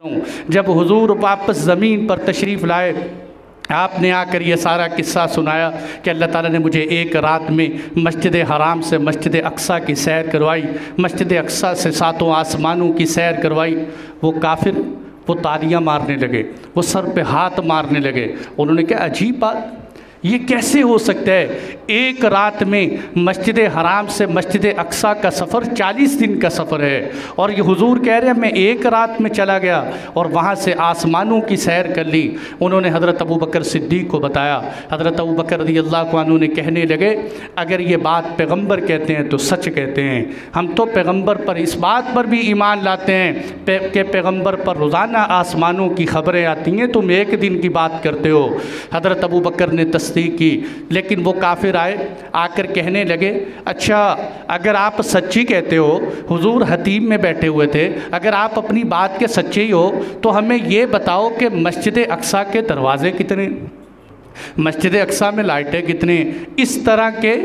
जब हुजूर वापस ज़मीन पर तशरीफ़ लाए, आपने आकर ये सारा किस्सा सुनाया कि अल्लाह ताला ने मुझे एक रात में मस्जिद हराम से मस्जिद अक्सा की सैर करवाई, मस्जिद अक्सा से सातों आसमानों की सैर करवाई। वो काफिर वो तालियां मारने लगे, वो सर पे हाथ मारने लगे। उन्होंने कहा अजीब बात, ये कैसे हो सकता है? एक रात में मस्जिद हराम से मस्जिद अक्सा का सफ़र 40 दिन का सफ़र है, और ये हुजूर कह रहे हैं मैं एक रात में चला गया और वहाँ से आसमानों की सैर कर ली। उन्होंने हज़रत अबू बकर सिद्दीक़ को बताया। हज़रत अबू बकर रज़ियल्लाहु अन्हु ने कहने लगे अगर ये बात पैगम्बर कहते हैं तो सच कहते हैं। हम तो पैगम्बर पर इस बात पर भी ईमान लाते हैं कि पैगम्बर पर रोज़ाना आसमानों की ख़बरें आती हैं, तुम एक दिन की बात करते हो। हज़रत अबू बकर ने तस्दीक की, लेकिन वो काफिर आए, आकर कहने लगे अच्छा अगर आप सच्ची कहते हो, हुजूर हतीम में बैठे हुए थे, अगर आप अपनी बात के सच्चे ही हो तो हमें ये बताओ कि मस्जिद अक्सा के दरवाज़े कितने, मस्जिद अक्सा में लाइटें कितने। इस तरह के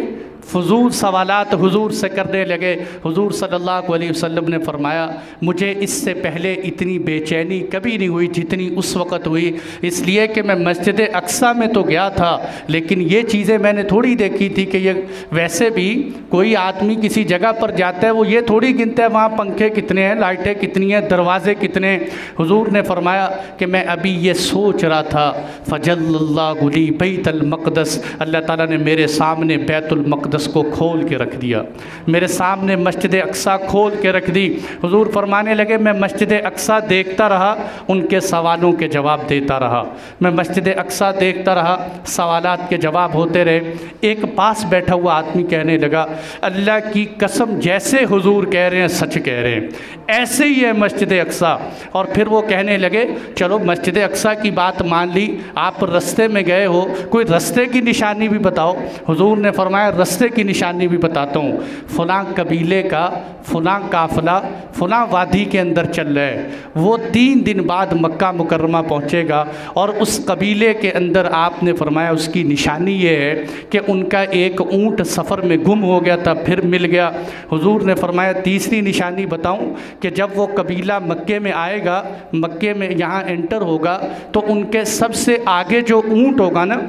फजूल सवालात हुजूर से करने लगे। हुजूर सल्लल्लाहु अलैहि वसल्लम ने फरमाया मुझे इससे पहले इतनी बेचैनी कभी नहीं हुई जितनी उस वक़्त हुई, इसलिए कि मैं मस्जिद अक्सा में तो गया था, लेकिन ये चीज़ें मैंने थोड़ी देखी थी कि ये वैसे भी कोई आदमी किसी जगह पर जाता है वो ये थोड़ी गिनता है वहाँ पंखे कितने हैं, लाइटें कितनी हैं, दरवाज़े कितने हैं। हुजूर ने फरमाया कि मैं अभी ये सोच रहा था, फजल्लल्लाहु ली बैतुल मक़दस, अल्लाह ताला ने मेरे सामने बैतुल मक़दस को खोल के रख दिया, मेरे सामने मस्जिद अक्सा खोल के रख दी। हुजूर फरमाने लगे मैं मस्जिद अक्सा देखता रहा, उनके सवालों के जवाब देता रहा, मैं मस्जिद अक्सा देखता रहा, सवालात के जवाब होते रहे। एक पास बैठा हुआ आदमी कहने लगा अल्लाह की कसम जैसे हुजूर कह रहे हैं सच कह रहे हैं, ऐसे ही है मस्जिद अक्सा। और फिर वो कहने लगे चलो मस्जिद अक्सा की बात मान ली, आप रास्ते में गए हो, कोई रास्ते की निशानी भी बताओ। हुजूर ने फरमाया रास्ते की निशानी भी बताता हूँ, फ़लाँ कबीले का फ़लाँ काफ़िला फ़लाँ वादी के अंदर चल रहा है, वो 3 दिन बाद मक्का मुकर्रमा पहुँचेगा, और उस कबीले के अंदर आपने फरमाया उसकी निशानी ये है कि उनका एक ऊँट सफ़र में गुम हो गया था फिर मिल गया। हुजूर ने फरमाया तीसरी निशानी बताऊँ कि जब वो कबीला मक्के में आएगा, मक्के में यहाँ एंटर होगा, तो उनके सबसे आगे जो ऊँट होगा ना,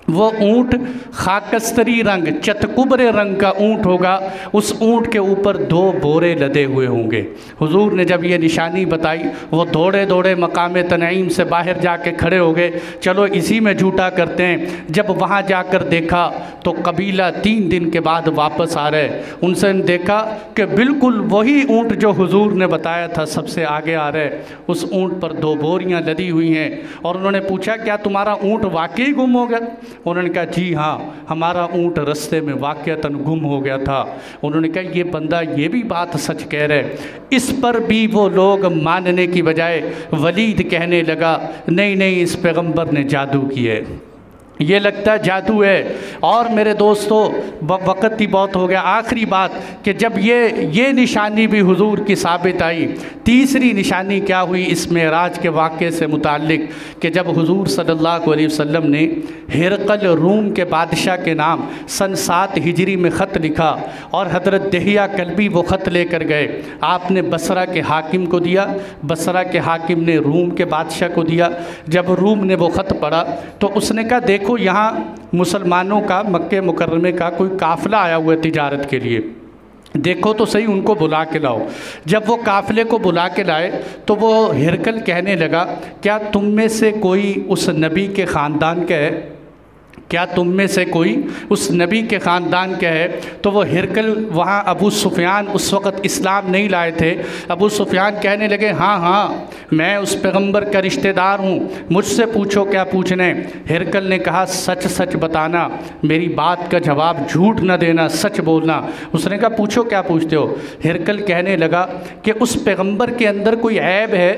वो ऊँट खाकस्तरी रंग चतकुबरे रंग का ऊँट होगा, उस ऊँट के ऊपर 2 बोरे लदे हुए होंगे। हुजूर ने जब ये निशानी बताई वो दौड़े दौड़े मकाम तनईम से बाहर जाके खड़े हो गए, चलो इसी में झूठा करते हैं। जब वहाँ जाकर देखा तो कबीला 3 दिन के बाद वापस आ रहे, उनसे देखा कि बिल्कुल वही ऊँट जो हुजूर ने बताया था सबसे आगे आ रहे, उस ऊँट पर 2 बोरियाँ लदी हुई हैं। और उन्होंने पूछा क्या तुम्हारा ऊँट वाकई गुम हो गया? उन्होंने कहा जी हाँ, हमारा ऊँट रास्ते में वाक़यतन गुम हो गया था। उन्होंने कहा ये बंदा ये भी बात सच कह रहे। इस पर भी वो लोग मानने की बजाय वलीद कहने लगा नहीं नहीं इस पैगंबर ने जादू किया है, ये लगता है जादू है। और मेरे दोस्तों वक़्त ही बहुत हो गया, आखिरी बात कि जब ये निशानी भी हुजूर की साबित आई, तीसरी निशानी क्या हुई इस मेराज के वाक़े से मुताल्लिक़ कि जब हुजूर सल्लल्लाहु अलैहि वसल्लम ने हिरकल रूम के बादशाह के नाम सन 7 हिजरी में ख़त लिखा और हज़रत दहिया कल्बी वो ख़त लेकर गए, आपने बसरा के हाकिम को दिया, बसरा के हाकिम ने रूम के बादशाह को दिया। जब रूम ने वो ख़त पढ़ा तो उसने कहा देखो यहाँ मुसलमानों का मक्के मुकर्रमे का कोई काफ़िला आया हुआ है तिजारत के लिए, देखो तो सही उनको बुला के लाओ। जब वो काफ़िले को बुला के लाए तो वो हिरकल कहने लगा क्या तुम में से कोई उस नबी के ख़ानदान का है, क्या तुम में से कोई उस नबी के ख़ानदान का है? तो वो हिरकल वहाँ अबू सुफियान उस वक़्त इस्लाम नहीं लाए थे, अबू सुफियान कहने लगे हाँ हाँ मैं उस पैगंबर का रिश्तेदार हूँ, मुझसे पूछो क्या पूछने। हिरकल ने कहा सच सच बताना, मेरी बात का जवाब झूठ न देना, सच बोलना। उसने कहा पूछो क्या पूछते हो। हिरकल कहने लगा कि उस पैगंबर के अंदर कोई ऐब है?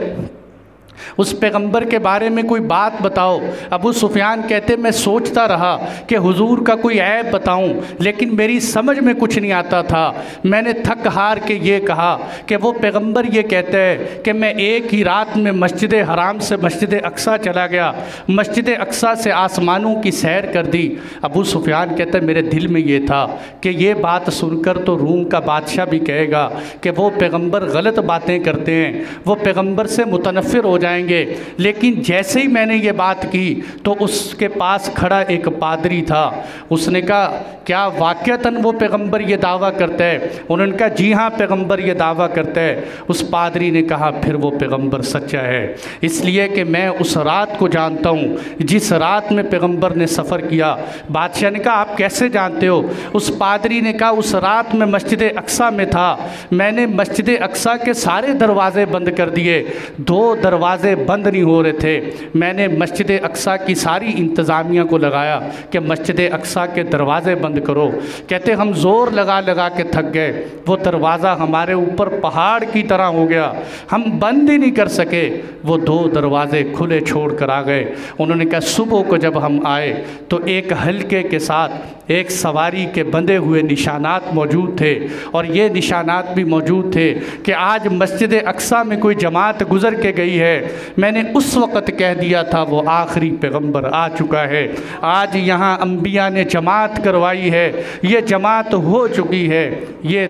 उस पैगंबर के बारे में कोई बात बताओ। अबू सुफियान कहते मैं सोचता रहा कि हुजूर का कोई ऐब बताऊं, लेकिन मेरी समझ में कुछ नहीं आता था। मैंने थक हार के ये कहा कि वो पैगंबर ये कहते हैं कि मैं एक ही रात में मस्जिद हराम से मस्जिद अक्सा चला गया, मस्जिद अक्सा से आसमानों की सैर कर दी। अबू सुफियान कहते मेरे दिल में ये था कि ये बात सुनकर तो रूम का बादशाह भी कहेगा कि वो पैगंबर गलत बातें करते हैं, वो पैगंबर से मुतनफ़िर हो जाएंगे। लेकिन जैसे ही मैंने ये बात की तो उसके पास खड़ा एक पादरी था। उसने कहा क्या वाक़तन वो पैगंबर ये दावा करता है? उन्होंने कहा जी हाँ पैगंबर ये दावा करता है। उस पादरी ने कहा फिर वो पैगंबर सच्चा है, इसलिए कि मैं उस रात को जानता हूँ जिस रात में पैगंबर ने सफ़र किया। बादशाह ने कहा आप कैसे जानते हो? उस पादरी ने कहा उस रात में मस्जिद अक्सा में था, मैंने मस्जिद अक्सा के सारे दरवाज़े बंद कर दिए, 2 दरवाज़े बंद नहीं हो रहे थे। मैंने मस्जिद अक्सा की सारी इंतज़ामिया को लगाया कि मस्जिद अक्सा के दरवाज़े बंद करो। कहते हम ज़ोर लगा लगा के थक गए, वो दरवाज़ा हमारे ऊपर पहाड़ की तरह हो गया, हम बंद ही नहीं कर सके, वो 2 दरवाज़े खुले छोड़ कर आ गए। उन्होंने कहा सुबह को जब हम आए तो एक हल्के के साथ एक सवारी के बंधे हुए निशानात मौजूद थे, और ये निशानात भी मौजूद थे कि आज मस्जिद अक्सा में कोई जमात गुज़र के गई है। मैंने उस वक़्त कह दिया था वो आखिरी पैगंबर आ चुका है। आज यहाँ अंबिया ने जमात करवाई है, ये जमात हो चुकी है। ये